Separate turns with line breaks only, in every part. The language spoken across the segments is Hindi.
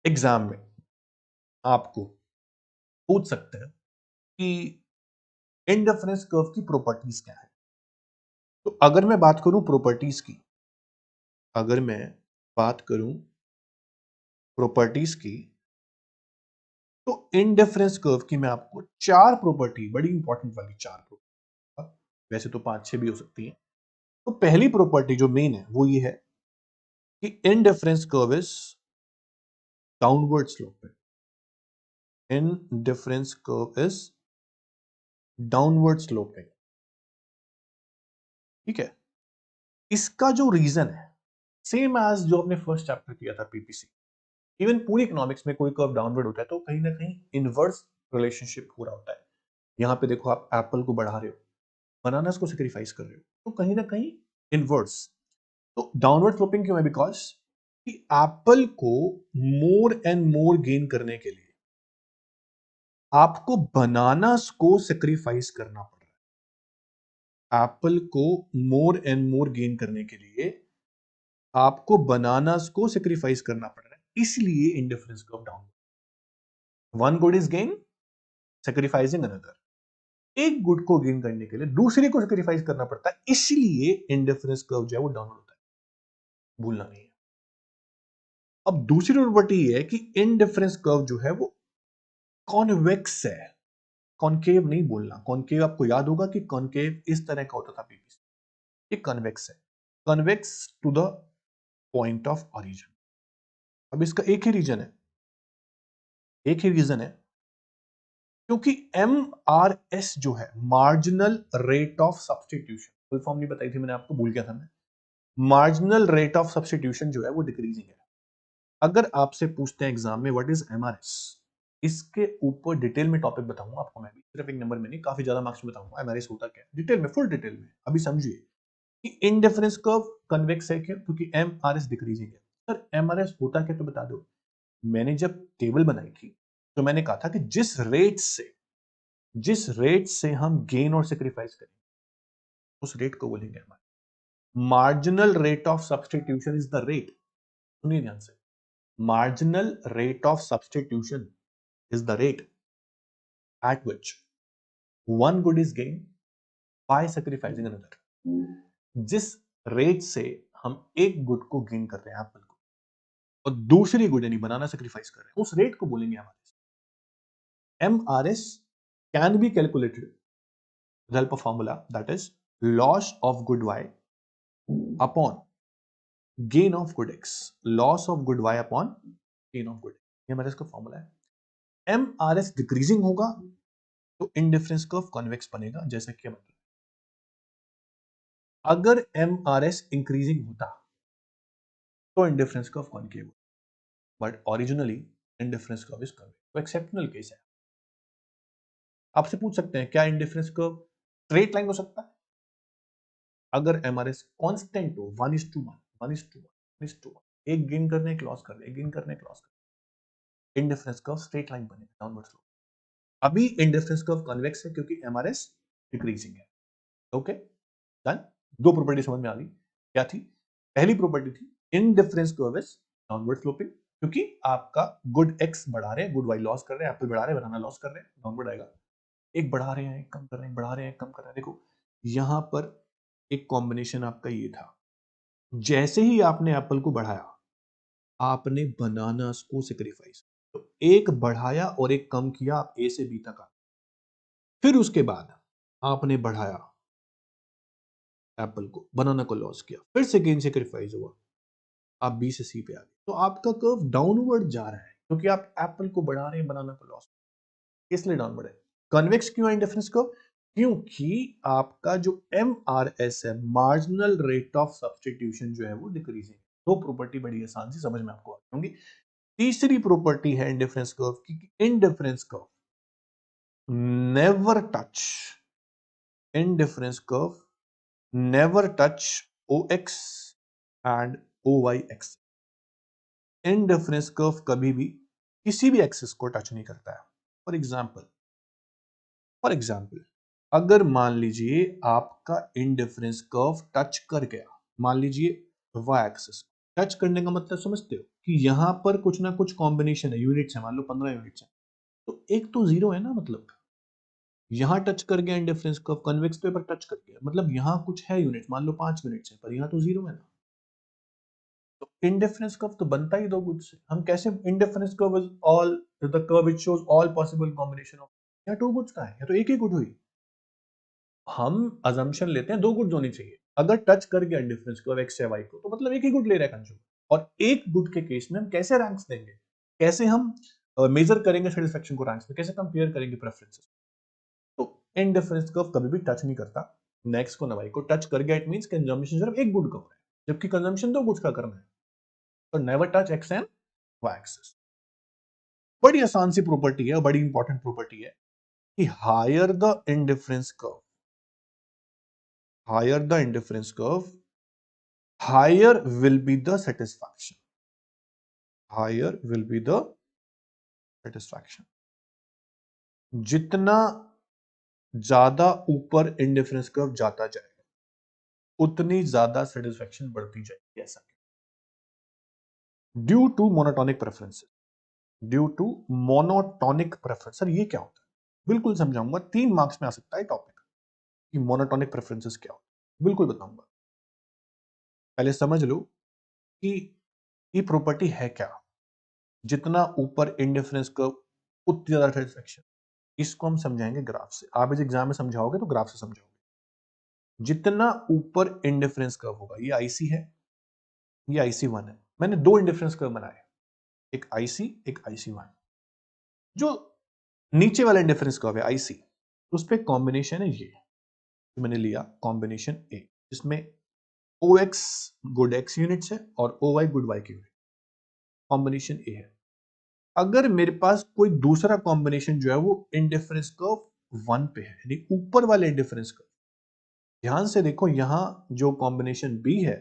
एग्जाम में आपको पूछ सकते हैं कि इंडिफरेंस कर्व की प्रॉपर्टीज क्या है। तो अगर मैं बात करूं प्रॉपर्टीज की, अगर मैं बात करूं प्रॉपर्टीज की, तो इंडिफरेंस कर्व की मैं आपको चार प्रॉपर्टी, बड़ी इंपॉर्टेंट वाली चार प्रॉपर्टी, वैसे तो पांच छह भी हो सकती हैं। तो पहली प्रॉपर्टी जो मेन है वो ये है कि indifference curve is downward sloping. Indifference curve is downward sloping. ठीक है, इसका जो रीजन है सेम एज जो हमने फर्स्ट चैप्टर किया था पीपीसी। इवन पूरी इकोनॉमिक्स में कोई कर्व डाउनवर्ड होता है तो कहीं ना कहीं इनवर्स रिलेशनशिप पूरा होता है। यहां पे देखो, आप एप्पल को बढ़ा रहे हो, बनानास को सेक्रीफाइस कर रहे हो, तो कहीं ना कहीं इनवर्स। तो डाउनवर्ड स्लोपिंग क्यों है? बिकॉज कि एप्पल को मोर एंड मोर गेन करने के लिए आपको बनानास को सेक्रीफाइस करना पड़ रहा है। एप्पल को मोर एंड मोर गेन करने के लिए आपको बनानास को सेक्रीफाइस करना पड़ रहा है, इसलिए indifference curve down. One good is gain, sacrificing another. एक गुड को गेन करने के लिए दूसरे को सेक्रीफाइस करना पड़ता है, इसलिए इंडिफरेंस कर्व जो है वो डाउनवर्ड होता है। भूलना नहीं है। अब दूसरी प्रॉपर्टी ये है कि इंडिफरेंस कर्व जो है वो कॉन्वेक्स है। कॉनकेव नहीं बोलना। कॉनकेव आपको याद होगा कि कॉनकेव इस तरह का होता था पीपीसी। ये कन्वेक्स है, convex to the point of origin. अब इसका एक ही रीजन है, एक ही रीजन है, क्योंकि एम आर एस जो है marginal rate of substitution, full form नहीं बताई थी मैंने आपको, भूल गया था मैं। मार्जिनल रेट ऑफ सब्सटीट्यूशन जो है वो डिक्रीजिंग है। अगर आपसे पूछते हैं एग्जाम में व्हाट इज एमआरएस, इसके ऊपर डिटेल में टॉपिक बताऊंगा आपको मैं भी, सिर्फ एक नंबर में नहीं, काफी ज्यादा मार्क्स में बताऊंगा एमआरएस होता क्या है डिटेल में, फुल डिटेल में। अभी समझिए कि इंडिफरेंस कर्व कन्वेक्स है क्यों? क्योंकि एमआरएस डिक्रीजिंग है। सर एमआरएस होता क्या, तो बता दो। मैंने जब टेबल बनाई थी तो मैंने कहा था कि जिस रेट से हम गेन और सेक्रीफाइस करें उस रेट को बोलेंगे हमारे marginal rate of substitution is the rate. सुनिए ध्यान से, marginal rate of substitution is the rate at which one good is gained by sacrificing another। जिस रेट से हम एक गुड को गेन कर रहे हैं एप्पल को, और दूसरी गुड यानी बनाना सेक्रीफाइस कर रहे हैं, उस रेट को बोलेंगे MRS. Can be calculated with help of formula, that is loss of good y upon gain of good x। loss of good y upon gain of good x, ये हमारा इसका फॉर्मूला है। एमआरएस डिक्रीजिंग होगा तो इंडिफरेंस कर्व कॉन्वेक्स बनेगा, जैसा कि मतलब अगर एमआरएस इंक्रीजिंग होता तो indifference curve concave, but originally indifference curve is convex. तो एक्सेप्शनल केस है। आपसे पूछ सकते हैं क्या इंडिफरेंस कर्व स्ट्रेट लाइन हो सकता है? अगर एमआरएस कांस्टेंट हो, 1:1, 1:1, 1:1, एक गेन करने एक लॉस कर रहे, एक गेन करने एक लॉस कर, इंडिफरेंस कर्व स्ट्रेट लाइन बनेगा, डाउनवर्ड स्लोप। अभी इंडिफरेंस कर्व कन्वेक्स है क्योंकि एमआरएस डिक्रीजिंग है। Okay, done. दो प्रॉपर्टी समझ में आ गई। क्या थी? पहली प्रॉपर्टी थी indifference curve is downward sloping, क्योंकि आपका गुड एक्स बढ़ा रहे हैं, गुड वाई लॉस कर रहे हैं, एप्पल बढ़ा रहे हैं, बनाना लॉस कर रहे हैं, डाउनवर्ड आएगा। एक बढ़ा रहे हैं, एक कम कर रहे हैं, बढ़ा रहे हैं, कम कर रहे हैं। देखो यहां पर एक कॉम्बिनेशन आपका ये था, जैसे ही आपने एप्पल को बढ़ाया आपने बनानास को सेक्रीफाइस, तो एक बढ़ाया और एक कम किया, आप ए से बी तक आ। फिर उसके बाद आपने बढ़ाया एप्पल को, बनाना को लॉस किया, फिर से गेन सेक्रीफाइस हुआ, आप बी से सी पे आ गए। तो आपका कर्व डाउनवर्ड जा रहा है क्योंकि आप एप्पल को बढ़ा रहे हैं, बनाना को लॉस, इसलिए डाउनवर्ड है। कन्वेक्स क्यों है इंडिफरेंस कर्व? क्योंकि आपका जो एमआरएस है, मार्जिनल रेट ऑफ सब्सटीट्यूशन जो है वो डिक्रीजिंग है। दो प्रॉपर्टी बड़ी आसान सी समझ में आपको आ होंगी। तीसरी प्रॉपर्टी है इंडिफरेंस कर्व की, indifference curve never touch, indifference curve never touch O X and O Y X. Indifference curve कभी भी किसी भी एक्सिस को टच नहीं करता है। फॉर एग्जाम्पल अगर मान लीजिए आपका इंडिफरेंस कर्व टच कर गया, मान लीजिए वाई एक्सिस, टच करने का मतलब समझते हो? कि यहाँ पर कुछ ना कुछ कॉम्बिनेशन है, यूनिट्स है, मान लो 15 यूनिट्स है, तो एक तो जीरो है ना, मतलब यहाँ टच कर गया इंडिफरेंस कर्व, कन्वेक्स पे पर टच कर गया, मतलब यहाँ कुछ है यूनिट, मान लो 5 यूनिट्स है, पर यहाँ तो जीरो है ना। तो इंडिफरेंस कर्व तो बनता ही दो गुड से। हम कैसे, indifference curve is all the curve which shows all possible combination of, या टू गुड्स का है, या तो एक ही गुड हुई। हम अजम्पशन लेते हैं दो गुड्स होनी चाहिए। अगर टच कर गया इंडिफरेंस कर्व एक्स या वाई को, तो मतलब एक ही गुड ले रहा है कंज्यूमर। और एक गुड के केस में हम कैसे रैंक्स देंगे, कैसे हम मेजर करेंगे सेटिस्फेक्शन को रैंक्स में, कैसे कंपेयर करेंगे प्रेफरेंसेस। तो इंडिफरेंस कर्व कभी भी टच नहीं करता नेक्स्ट को ना वाई को। टच कर गया इट मींस कंजम्पशन सिर्फ एक गुड का हो रहा है, जबकि कंजम्पशन दो गुड्स का करना है। तो never touch X and Y axis. बड़ी आसान सी प्रॉपर्टी है, बड़ी इंपॉर्टेंट प्रॉपर्टी है कि higher the indifference curve, higher the indifference curve, higher will be the satisfaction, higher will be the satisfaction। जितना ज्यादा ऊपर इंडिफरेंस कर्व जाता जाएगा उतनी ज्यादा सेटिस्फेक्शन बढ़ती जाएगी, ऐसा। Due to monotonic preferences, due to monotonic preference. Sir ये क्या होता है? बिल्कुल समझाऊंगा, 3 मार्क्स में आ सकता है टॉपिक कि मोनोटोनिक प्रेफरेंसेस क्या होता है, बिल्कुल बताऊंगा। पहले समझ लो कि ये प्रॉपर्टी है क्या। जितना ऊपर इंडिफरेंस कर्व उतनी ज्यादा सेटिस्फेक्शन। इसको हम समझाएंगे ग्राफ से। आप इस एग्जाम में समझाओगे तो ग्राफ से समझाओगे। जितना ऊपर इंडिफरेंस कर्व होगा, ये आईसी है, ये आईसी वन है, मैंने दो इंडिफरेंस कर्व बनाए, एक आईसी एक आईसी वन। जो नीचे वाला इंडिफरेंस कर्व है आईसी, उस पे कॉम्बिनेशन है ये, तो मैंने लिया कॉम्बिनेशन ए, जिसमें ओ एक्स गुड एक्स यूनिट्स है और ओ वाई गुड वाई की यूनिट, कॉम्बिनेशन ए है। अगर मेरे पास कोई दूसरा कॉम्बिनेशन जो है वो इंडिफरेंस कर्व वन पे है, यानी ऊपर वाले इंडिफरेंस कर्व, ध्यान से देखो यहां जो कॉम्बिनेशन बी है,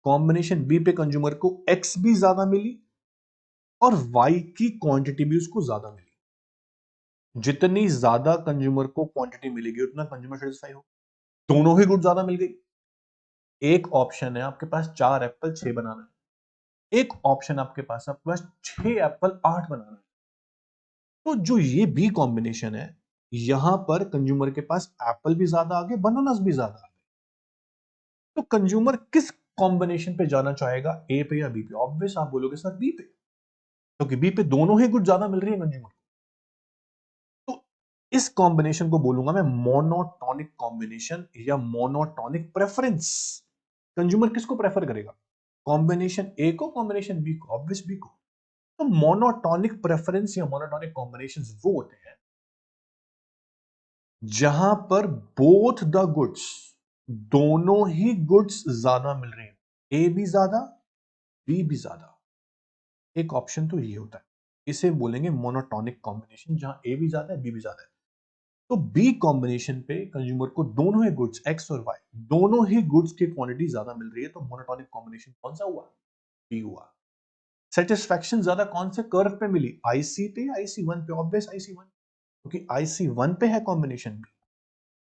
कॉम्बिनेशन बी पे कंज्यूमर को एक्स भी ज्यादा मिली और वाई की क्वांटिटी भी उसको ज्यादा मिली। जितनी ज्यादा कंज्यूमर को क्वांटिटी मिलेगी उतना कंज्यूमर सेटिस्फाई हो। दोनों ही गुड ज्यादा मिल गई। एक ऑप्शन है आपके पास 4 एप्पल 6 बनाना है, एक ऑप्शन आपके पास 6 एप्पल 8 बनाना है। तो जो ये बी कॉम्बिनेशन है, यहां पर कंज्यूमर के पास एप्पल भी ज्यादा आ गए, बनानास भी ज्यादा आ गए। तो कंज्यूमर किस कॉम्बिनेशन पे जाना चाहेगा, ए पे या बी पे? ऑब्वियस आप बोलोगे सर बी पे, क्योंकि बी पे दोनों ही गुड ज्यादा मिल रही है कंज्यूमर को। तो इस कॉम्बिनेशन को बोलूंगा मैं मोनोटोनिक कॉम्बिनेशन या मोनोटोनिक प्रेफरेंस। कंज्यूमर किसको प्रेफर करेगा, कॉम्बिनेशन ए को, कॉम्बिनेशन बी को? ऑब्वियस बी को। तो मोनोटोनिक प्रेफरेंस या मोनोटोनिक कॉम्बिनेशन वो होते हैं जहां पर बोथ द गुड्स, दोनों ही गुड्स ज्यादा मिल रहे हैं, ए भी ज्यादा बी भी ज्यादा। एक ऑप्शन तो ये होता है, इसे बोलेंगे मोनोटोनिक कॉम्बिनेशन, जहां ए भी ज्यादा है बी भी ज्यादा है। तो बी कॉम्बिनेशन पे कंज्यूमर को दोनों ही गुड्स एक्स और वाई, दोनों ही गुड्स की क्वांटिटी ज्यादा मिल रही है, तो मोनोटोनिक कॉम्बिनेशन कौन सा हुआ, बी हुआ। सेटिस्फैक्शन ज्यादा कौन से कर्व पे मिली, आईसी पे, आईसी वन पे? ऑब्वियस आईसी वन, क्योंकि आईसी वन पे है कॉम्बिनेशन बी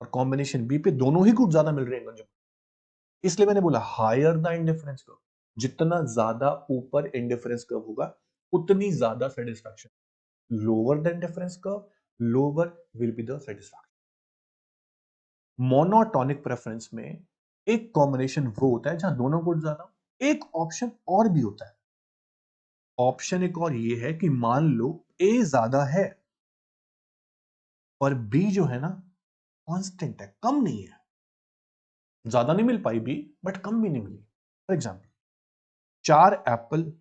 और कॉम्बिनेशन बी पे दोनों ही गुड ज्यादा मिल रहे हैं कंज्यूमर। इसलिए मैंने बोला हायर द इंडिफरेंस कर्व, जितना ज्यादा ऊपर इंडिफरेंस कर्व होगा उतनी ज्यादा satisfaction. Lower the indifference curve, lower will be the satisfaction. Monotonic preference में एक कॉम्बिनेशन वो होता है जहां दोनों गुड ज्यादा हो। एक ऑप्शन और भी होता है, ऑप्शन एक और ये है कि मान लो ए ज्यादा है पर बी जो है ना कांस्टेंट है, कम नहीं है। ज्यादा नहीं मिल पाई बी, बट कम भी नहीं मिली। फॉर एग्जाम्पल 4 एप्पल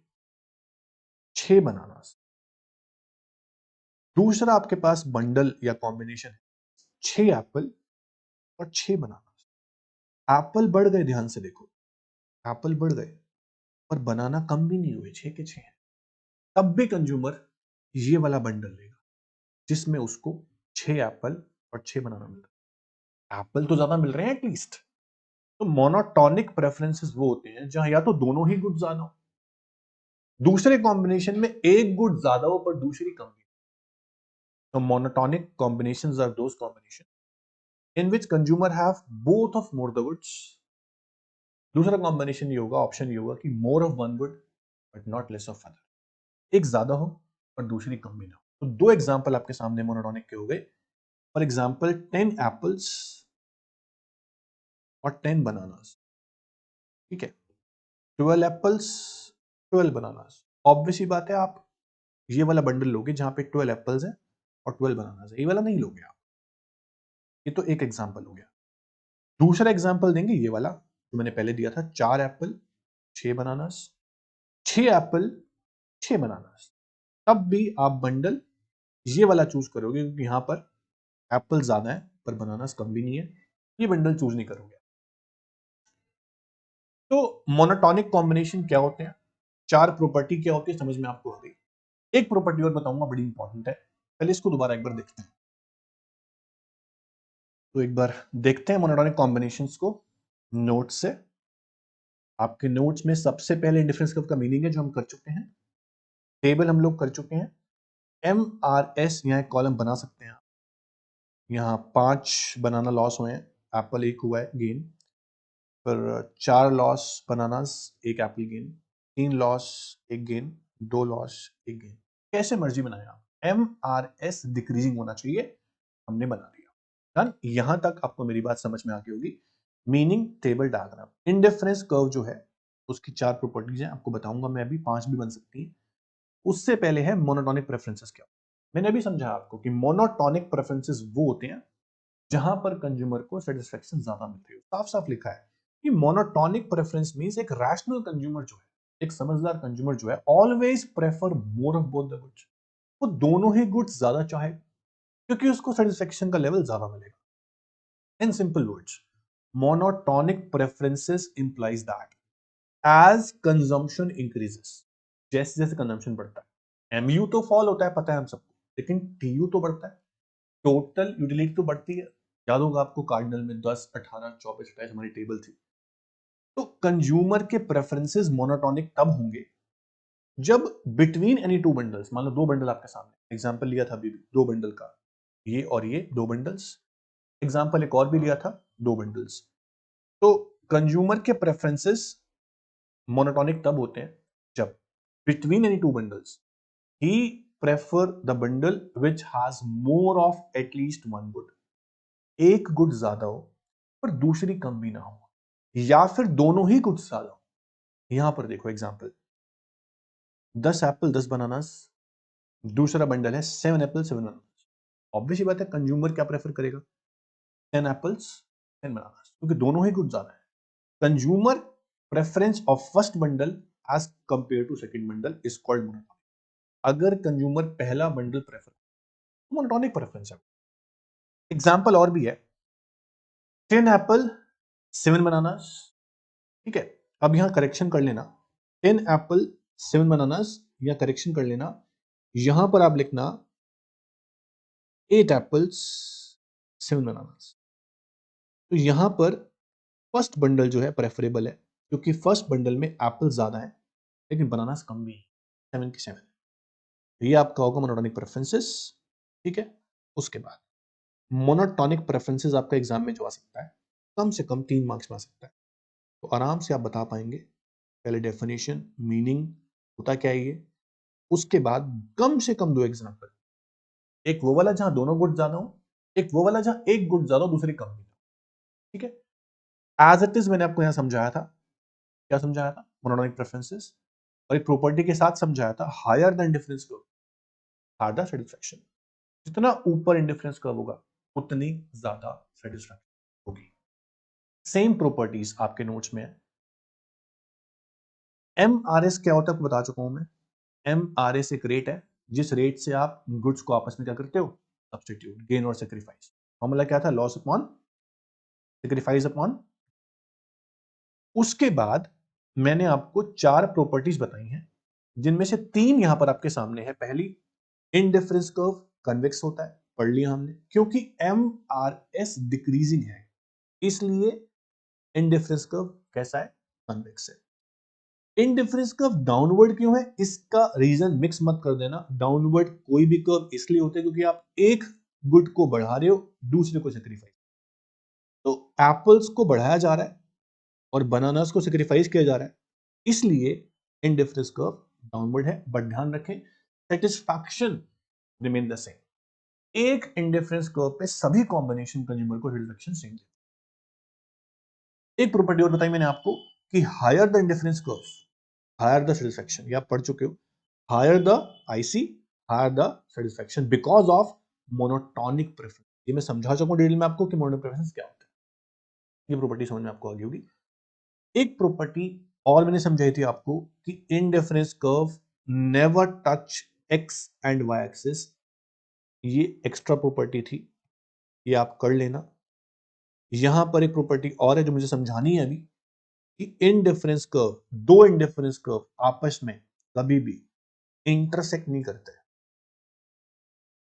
6 बनाना। दूसरा आपके पास बंडल या कॉम्बिनेशन है 6 एप्पल और 6 बनाना। एप्पल बढ़ गए, ध्यान से देखो, एप्पल बढ़ गए पर बनाना कम भी नहीं हुए, 6 के 6 हैं। तब भी कंज्यूमर ये वाला बंडल लेगा जिसमें उसको 6 एप्पल और 6 बनाना मिल रहा है। एप्पल तो ज्यादा मिल रहे हैं एटलीस्ट। तो मोनोटोनिक प्रेफरेंसेस वो होते हैं जहां या तो दोनों ही गुड ज्यादा हो, दूसरे कॉम्बिनेशन में एक गुड ज्यादा हो पर दूसरी कम भी। तो monotonic combinations are those combinations in which consumer have both of more the goods। दूसरा कॉम्बिनेशन ये होगा, ऑप्शन ये होगा कि more of one good but not less of other. एक ज्यादा हो और दूसरी कम भी ना हो। तो दो एग्जांपल आपके सामने मोनोटॉनिक के हो गए। फॉर एग्जांपल 10 एप्पल्स और 10 बनानास, ठीक है। 12 एप्पल्स, 12 बनानास। ऑब्वियस ही बात है, आप ये वाला बंडल लोगे जहां पे 12 एप्पल्स है और 12 बनानास है, ये वाला नहीं लोगे आप। ये तो एक एग्जांपल हो गया। दूसरा एग्जांपल देंगे ये वाला जो मैंने पहले दिया था, 4 एप्पल 6 बनानास, 6 एप्पल 6 बनानास। तब भी आप बंडल ये वाला चूज करोगे क्योंकि यहां पर एप्पल ज्यादा है पर बनानास कम भी नहीं है, ये बंडल चूज नहीं करोगे। तो मोनोटॉनिक कॉम्बिनेशन क्या होते हैं, चार प्रॉपर्टी क्या होती है समझ में आपको आ गई। एक प्रॉपर्टी और बताऊंगा, बड़ी इंपॉर्टेंट है, पहले इसको दोबारा एक बार देखते हैं। तो एक बार देखते हैं मोनोटॉनिक कॉम्बिनेशंस को नोट से। आपके नोट्स में सबसे पहले इंडिफरेंस कर्व का मीनिंग है जो हम कर चुके हैं, टेबल हम लोग कर चुके हैं। एम आर एस यहाँ एक कॉलम बना सकते हैं। यहाँ 5 बनाना लॉस हुए हैं, एप्पल एक हुआ है गेन, फिर 4 लॉस बनानास, एक एप्पल गेन, 3 लॉस एक गेन, 2 लॉस एक गेन। कैसे मर्जी बनाए आप, एम आर एस डिक्रीजिंग होना चाहिए, हमने बना दिया। डन। यहां तक आपको मेरी बात समझ में आ गई होगी। Meaning table diagram. Indifference curve जो है उसकी 4 प्रॉपर्टीज हैं, आपको बताऊंगा मैं अभी, 5 भी बन सकती है। उससे पहले है मोनोटॉनिक प्रेफरेंसेस। क्या मैंने अभी समझा आपको कि मोनोटॉनिक प्रेफरेंसेस वो होते हैं जहां पर कंज्यूमर को सेटिस्फेक्शन ज्यादा मिलती है। साफ साफ लिखा है कि मोनोटॉनिक प्रेफरेंस मींस एक रैशनल कंज्यूमर जो है, एक समझदार कंज्यूमर जो है, always prefer more of both the goods. वो दोनों ही गुड्स ज्यादा चाहे क्योंकि उसको सेटिस्फेक्शन का लेवल ज्यादा मिलेगा। In simple words, monotonic preferences implies that as consumption increases, जैसे जैसे कंजम्पशन बढ़ता है, MU तो फॉल होता है पता है हम सबको, लेकिन TU तो बढ़ता है, टोटल यूटिलिटी तो बढ़ती है। याद होगा आपको कार्डिनल में 10, 18, 24, 27 हमारी टेबल थी। तो कंज्यूमर के प्रेफरेंसेस मोनोटॉनिक तब होंगे जब बिटवीन एनी टू बंडल्स, मान लो दो बंडल आपके सामने, एग्जांपल लिया था अभी भी दो बंडल का, ये और ये दो बंडल्स, एग्जांपल एक और भी लिया था, दो बंडल्स। तो कंज्यूमर के प्रेफरेंसेस मोनोटॉनिक तब होते हैं जब between any two bundles he prefer the bundle which has more of at least one good. एक गुड ज्यादा हो पर दूसरी कम भी ना हो, या फिर दोनों ही गुड ज्यादा हो। यहां पर देखो एग्जांपल, 10 एप्पल 10 बनानास, दूसरा बंडल है 7 एप्पल 7 बनानास। ऑब्वियसली बात है कंज्यूमर क्या प्रेफर करेगा, 10 एप्पल्स 10 बनानास, क्योंकि दोनों ही गुड ज्यादा है। Consumer preference of first bundle as compared to second bundle is called monotonic. अगर कंज्यूमर पहला बंडल प्रेफर, मोनोटॉनिक प्रेफरेंस है। एग्जांपल और भी है, 10 एप्पल 7 बनानास, ठीक है। अब यहां करेक्शन कर लेना, 10 एप्पल 7 बनानास, या करेक्शन कर लेना, यहां पर आप लिखना 8 एप्पल्स 7 बनानास। तो यहां पर फर्स्ट बंडल जो है प्रेफरेबल है क्योंकि फर्स्ट बंडल में एप्पल ज्यादा है लेकिन बनानास कम भी है, 7 की 7। ये आपका होगा मोनोटॉनिक प्रेफरेंसेस, ठीक है। उसके बाद मोनोटॉनिक प्रेफरेंसेस आपका एग्जाम में जो आ सकता है, कम से कम 3 मार्क्स में आ सकता है। तो आराम से आप बता पाएंगे, पहले डेफिनेशन मीनिंग होता क्या है ये, उसके बाद कम से कम दो एग्जांपल, एक वो वाला जहां दोनों गुड ज्यादा हो, एक वो वाला जहां एक गुड ज्यादा हो दूसरी कम भी, ठीक है। एज इट इज मैंने आपको यहां समझाया था, क्या समझाया था, मोनोटॉनिक प्रेफरेंसेस, और एक प्रॉपर्टी के साथ समझाया था, higher then difference curve harder satisfaction. जितना ऊपर इंडिफरेंस कर्व होगा उतनी ज्यादा सेटिस्फैक्शन होगी। सेम प्रॉपर्टीज आपके नोट्स में है। एमआरएस क्या होता है आपको बता चुका हूं मैं। एमआरएस एक रेट है जिस रेट से आप गुड्स को आपस में क्या करते हो, सब्स्टिट्यूट, गेन और सेक्रीफाइस। फॉर्मूला क्या था, लॉस अपॉन सेक्रीफाइस अपॉन। उसके बाद मैंने आपको 4 प्रॉपर्टीज बताई हैं जिनमें से 3 यहां पर आपके सामने है। पहली, इनडिफरेंस कर्व कन्वेक्स होता है, पढ़ लिया हमने, क्योंकि एम आर एस डिक्रीजिंग है इसलिए इनडिफरेंस कर्व कैसा है, कन्वेक्स है। इनडिफरेंस कर्व डाउनवर्ड क्यों है, इसका रीजन मिक्स मत कर देना। डाउनवर्ड कोई भी कर्व इसलिए होता है क्योंकि आप एक गुड को बढ़ा रहे हो दूसरे को सेक्रीफाइस। तो एप्पल्स को बढ़ाया जा रहा है और बनानास को सेक्रीफाइस किया जा रहा है, इसलिए इंडिफरेंस कर्व डाउनवर्ड है, बट ध्यान रखें सेटिस्फैक्शन रिमेन द सेम। एक इंडिफरेंस कर्व पे सभी कॉम्बिनेशन कंज्यूमर को सेटिस्फैक्शन सेम देते हैं। एक प्रॉपर्टी और बताई मैंने आपको कि higher the indifference curve higher the satisfaction, ये आप पढ़ चुके हो। Higher the IC higher the satisfaction because of monotonic preference. ये मैं समझा सकूं डिटेल में आपको कि मोनोटोनिक प्रेफरेंस क्या होता है। ये प्रॉपर्टी समझ में आपको आ गई होगी। एक प्रॉपर्टी और मैंने समझाई थी आपको कि indifference curve never touch X and Y axis. ये एक्स्ट्रा प्रॉपर्टी थी, ये आप कर लेना। यहां पर एक प्रॉपर्टी और है जो मुझे समझानी है अभी कि इंडिफरेंस कर्व, दो इंडिफरेंस कर्व आपस में कभी भी इंटरसेक्ट नहीं करते,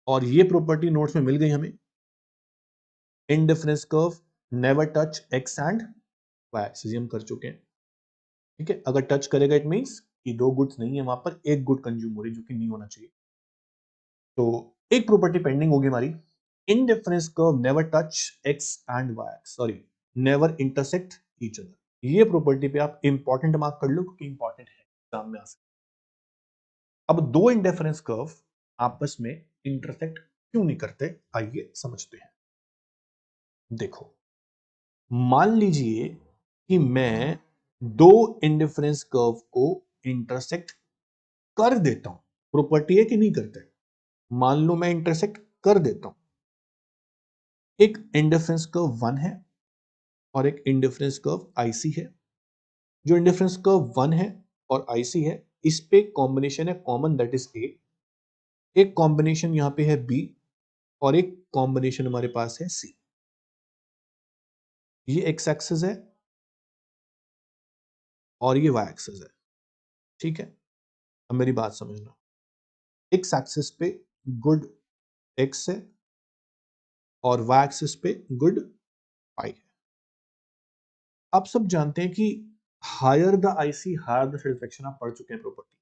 और ये प्रॉपर्टी नोट्स में मिल गई हमें। Indifference curve never touch X and Y axis, हम कर चुके हैं। ठीक है, अगर टच करेगा इट मींस कि दो गुड्स नहीं है, वहां पर एक गुड कंज्यूम हो रही, जो कि नहीं होना चाहिए। तो एक प्रॉपर्टी पेंडिंग होगी हमारी, indifference curve never touch X and Y X, sorry never intersect each other. ये प्रॉपर्टी पे आप इंपॉर्टेंट मार्क कर लो क्योंकि इंपॉर्टेंट है, एग्जाम में आ सकता है। अब दो इंडिफरेंस कर्व आपस में इंटरसेक्ट क्यों नहीं करते, आइए समझते हैं। देखो, मान लीजिए कि मैं दो इंडिफरेंस कर्व को इंटरसेक्ट कर देता हूं, प्रॉपर्टी है कि नहीं करते। मान लो मैं इंटरसेक्ट कर देता हूं, एक इंडिफरेंस कर्व 1 है और एक इंडिफरेंस कर्व आईसी है। जो इंडिफरेंस कर्व 1 है और आईसी है, इस पे कॉम्बिनेशन है कॉमन, दैट इज ए। एक कॉम्बिनेशन यहां पे है बी और एक कॉम्बिनेशन हमारे पास है सी। ये एक्स एक्सिस है और ये वाई एक्सिस है। ठीक है, अब मेरी बात समझना। एक्स एक्सिस पे गुड एक्स है और वाई एक्सिस पे गुड वाई है। आप सब जानते हैं कि higher the IC higher the satisfaction, आप पढ़ चुके हैं प्रॉपर्टी।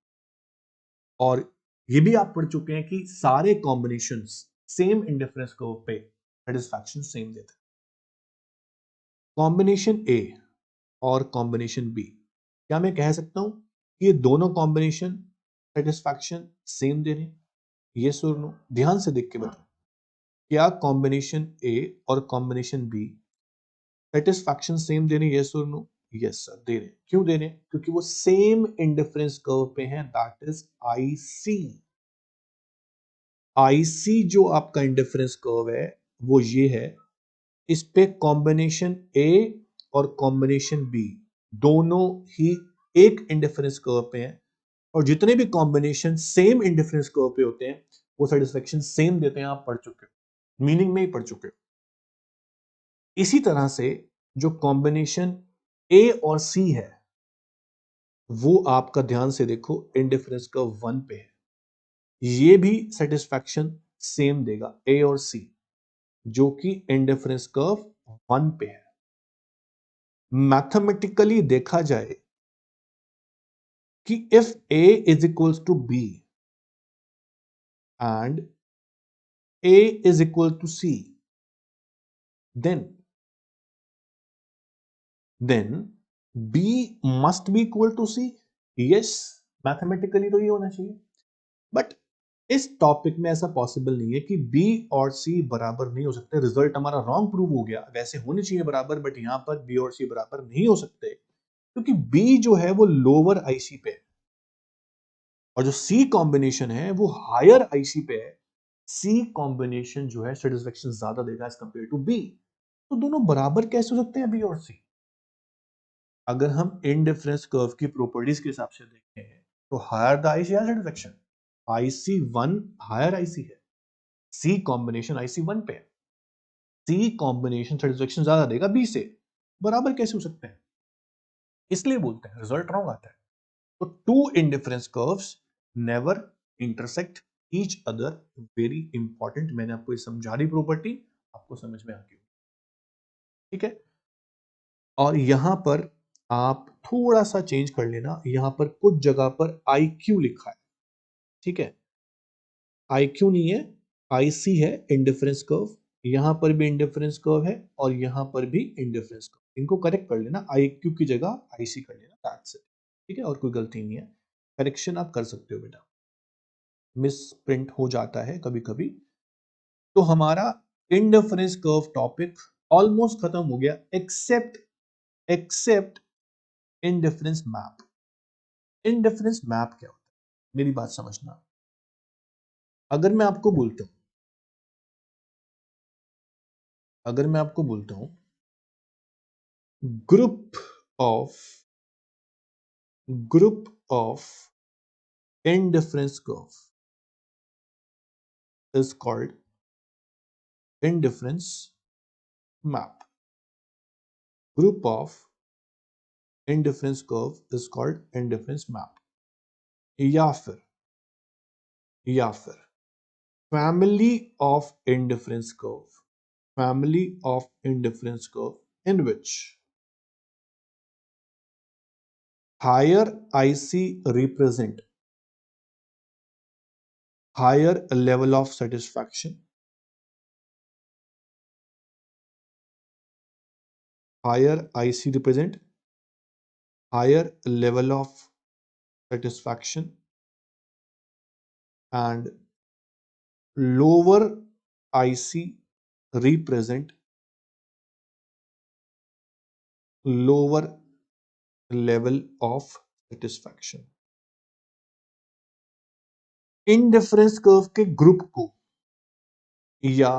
और ये भी आप पढ़ चुके हैं कि सारे कॉम्बिनेशंस सेम इंडिफरेंस कर्व पे सेटिस्फैक्शन सेम देते हैं। कॉम्बिनेशन ए और कॉम्बिनेशन बी, क्या मैं कह सकता हूं कि ये दोनों कॉम्बिनेशन सेटिस्फैक्शन सेम दे रहे हैं? ये सुन लो, ध्यान से देख के बताओ, क्या कॉम्बिनेशन ए और कॉम्बिनेशन बी सेटिस्फैक्शन सेम दे रहे हैं? यस और नो? यस सर, दे रहे हैं। क्यों दे रहे हैं? क्योंकि वो सेम इंडिफरेंस कर्व पे हैं, दैट इज आईसी। आईसी जो आपका इंडिफरेंस कर्व है वो ये है। इस पे कॉम्बिनेशन ए और कॉम्बिनेशन बी दोनों ही एक इंडिफरेंस कर्व पे हैं, और जितने भी कॉम्बिनेशन सेम इंडिफरेंस कर्व पे होते हैं वो सेटिस्फैक्शन सेम देते हैं। आप पढ़ चुके हो, मीनिंग में ही पढ़ चुके हो। इसी तरह से जो कॉम्बिनेशन ए और सी है वो आपका ध्यान से देखो इंडिफरेंस कर्व 1 पे है, ये भी सेटिस्फैक्शन सेम देगा ए और सी, जो कि इंडिफरेंस कर्व 1 पे है। मैथमेटिकली देखा जाए कि if A is equals to B and A is equal to C, then B must be equal to C. Yes, mathematically तो ये होना चाहिए, बट इस टॉपिक में ऐसा पॉसिबल नहीं है कि बी और सी बराबर नहीं हो सकते। रिजल्ट हमारा रॉन्ग प्रूव हो गया, वैसे होने चाहिए बराबर, बट यहां पर बी और सी बराबर नहीं हो सकते क्योंकि बी जो है वो लोअर आईसी पे है और जो सी कॉम्बिनेशन है वो हायर आईसी पे है। सी कॉम्बिनेशन जो है सेटिस्फैक्शन ज्यादा देगा एज कंपेयर टू बी। तो दोनों बराबर कैसे हो सकते हैं, बी और सी? अगर हम इनडिफरेंस कर्व की प्रॉपर्टीज के हिसाब से देखें तो higher the IC higher satisfaction, IC 1 higher IC है, सी कॉम्बिनेशन आईसी 1 पे है। सी कॉम्बिनेशन सेटिस्फैक्शन ज्यादा देगा बी से, बराबर कैसे हो सकते हैं? इसलिए बोलते हैं रिजल्ट रॉन्ग आता है। तो two indifference curves never intersect each other, very important. मैंने आपको ये समझा दी प्रॉपर्टी, आपको समझ में आ गई, ठीक है। और यहां पर आप थोड़ा सा चेंज कर लेना, यहां पर कुछ जगह पर आई क्यू लिखा है, ठीक है। आई क्यू नहीं है, आईसी है इंडिफरेंस कर्व। यहां पर भी इंडिफरेंस कर्व है और यहां पर भी इंडिफरेंस कर्व, इनको करेक्ट कर लेना, आई क्यू की जगह आईसी कर लेना, दैट्स इट, ठीक है, और कोई गलती नहीं है। करेक्शन आप कर सकते हो बेटा, मिस प्रिंट हो जाता है कभी कभी। तो हमारा इंडिफरेंस कर्व टॉपिक ऑलमोस्ट खत्म हो गया, except indifference map. Indifference map क्या होता है, मेरी बात समझना। अगर मैं आपको बोलता हूं अगर मैं आपको बोलता हूं group of group of indifference curve is called indifference map. Group of indifference curve is called indifference map. या फिर family of indifference curve in which higher IC represent higher level of satisfaction, higher IC represent higher level of satisfaction, and lower IC represent lower level of satisfaction. Indifference curve के ग्रुप को या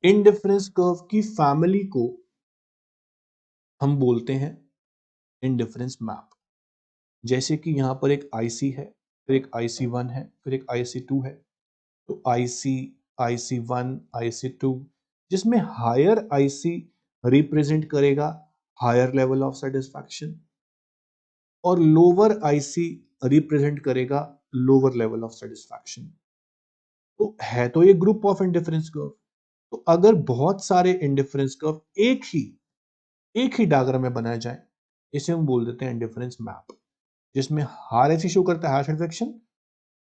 इंडिफरेंस कर्व की फैमिली को हम बोलते हैं इंडिफरेंस मैप। जैसे कि यहां पर एक आईसी है, फिर एक IC1 है, फिर एक IC2 है। तो IC1 IC2 जिसमें हायर आईसी रिप्रेजेंट करेगा हायर लेवल ऑफ सेटिस्फैक्शन और लोअर आईसी रिप्रेजेंट करेगा लोअर लेवल ऑफ सेटिस्फैक्शन। तो है तो ये ग्रुप ऑफ इंडिफरेंस कर्व। तो अगर बहुत सारे इंडिफरेंस कर्व एक ही डायग्राम में बनाए जाए, इसे हम बोल देते हैं इंडिफरेंस मैप, जिसमें हायर आईसी शो करता है higher satisfaction,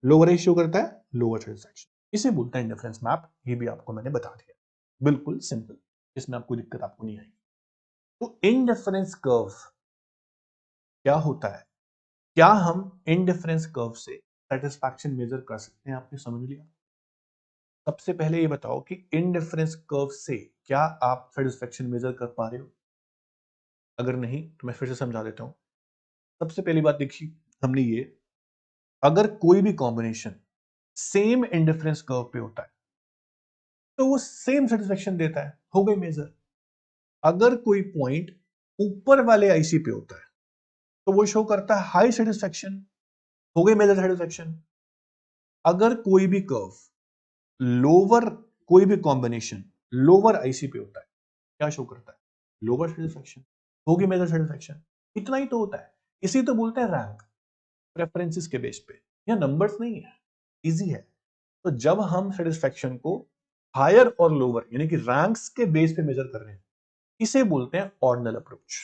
lower IC show करता है लोअर सेटिस्फैक्शन। इसे बोलते हैं इंडिफरेंस मैप। ये भी आपको मैंने बता दिया, बिल्कुल सिंपल, इसमें आपको दिक्कत आपको नहीं आएगी। तो इंडिफरेंस कर्व क्या होता है? क्या हम इंडिफरेंस कर्व से सेटिस्फैक्शन मेजर कर सकते हैं? आपने समझ लिया। सबसे पहले ये बताओ कि इंडिफरेंस कर्व से क्या आप सेटिस्फैक्शन मेजर कर पा रहे हो? अगर नहीं तो मैं फिर से समझा देता हूं। सबसे पहली बात देखिए हमने ये, अगर कोई भी कॉम्बिनेशन सेम इंडिफरेंस कर्व पे होता है तो वो सेम सेटिस्फैक्शन देता है, हो गई मेजर। अगर कोई पॉइंट ऊपर वाले आईसी पे होता है तो वो शो करता है हाई सेटिस्फैक्शन, हो गई मेजर सेटिस्फैक्शन। अगर कोई भी कर्व लोअर, कोई भी कॉम्बिनेशन लोअर आईसी पे होता है, क्या शो करता है? लोअर सेटिस्फैक्शन, होगी मेजर सेटिस्फैक्शन। इतना ही तो होता है। इसी तो बोलते हैं रैंक, प्रेफरेंसेस के बेस पे। यह नंबर्स नहीं है, इजी है। तो जब हम सेटिस्फैक्शन को हायर और लोअर यानी कि रैंक्स के बेस पे मेजर कर रहे हैं, इसे बोलते हैं ऑर्डिनल अप्रोच।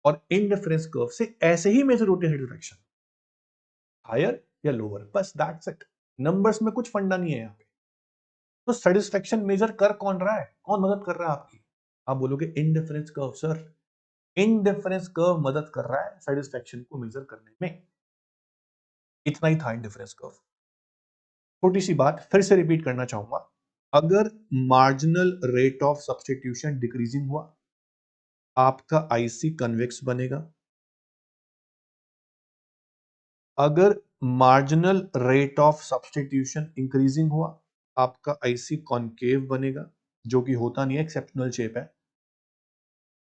और इंडिफरेंस कर्व से ऐसे ही मेजर होती है सेटिस्फैक्शन, हायर या लोअर, बस दैट्स इट। नंबर्स में कुछ फंडा नहीं है यहाँ पे। तो सेटिस्फैक्शन मेजर कर कौन रहा है, कौन मदद कर रहा है आपकी? आप बोलोगे indifference curve. Sir indifference curve मदद कर रहा है सेटिस्फैक्शन को मेजर करने में। इतना ही था इंडिफरेंस कर्व। छोटी सी बात फिर से रिपीट करना चाहूंगा, अगर marginal rate of substitution decreasing हुआ, आपका आईसी कन्वेक्स बनेगा। अगर marginal rate of substitution increasing हुआ, आपका आईसी कॉनकेव बनेगा, जो कि होता नहीं है, एक्सेप्शनल शेप है।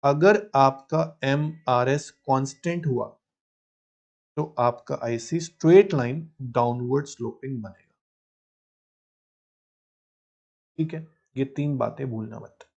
अगर आपका MRS कांस्टेंट हुआ तो आपका IC straight line downward sloping बनेगा। ठीक है, ये तीन बातें भूलना मत।